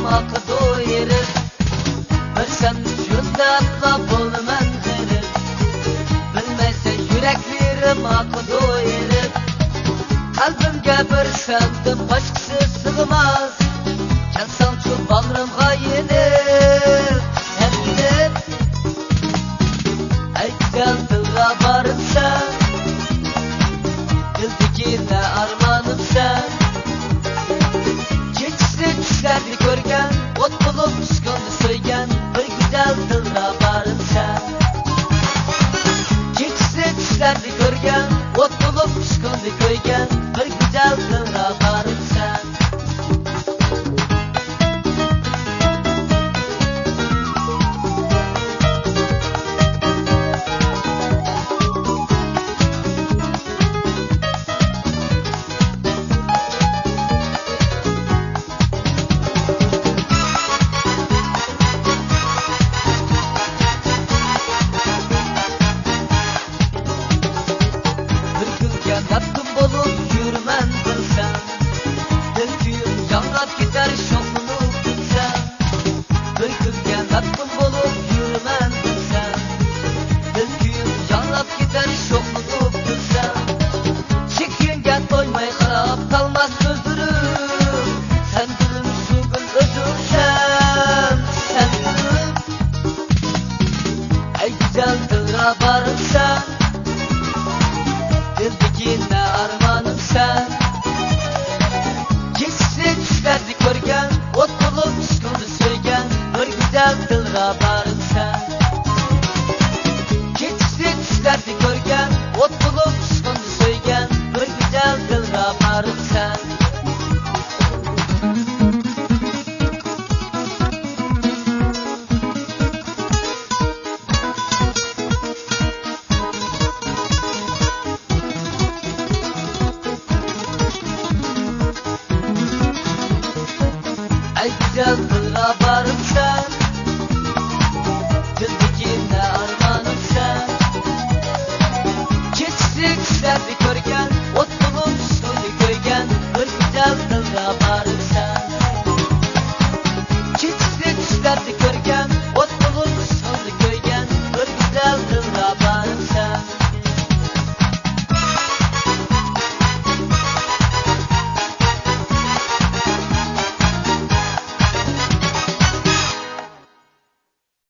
akı doyurur. Bir sen şunda atla bulunan kırır. Bilmezsen yüreklerim akı doyurur. Kalbimge bir sevdim başkası sığmaz. Gelsen şu bağrımga yenir. Sevgilim ey güzel dılga varım sen. Dildikine armanım sen. Keçisi düşlerdi görgen, ot bulup püskünü söygen. Bir güzel dılga varım sen. Keçisi düşlerdi görgen, ot bulup püskünü köygen. Bir güzel dılga varım sen. Tatlım bolup yürümen bilsen. Dil tüyüm canlat gider şokunu bilsen. Bir kızgen tatlım bolup yürümen bilsen. Dil tüyüm canlat gider şokunu bilsen. Çekinge doymay karab kalmaz gözlerim. Sen gülüm şu gül özümsen. Sen gülüm ey güzel dılra barım sen. Dildikine armanım sen. Keçisi düşlerdi görgen, ot bulup püskünü söygen. Bir güzel dılga barım sen. Keçisi düşlerdi görgen, ot bulup püskünü söygen. Bir güzel dılga barım sen. Ey güzel dılga barım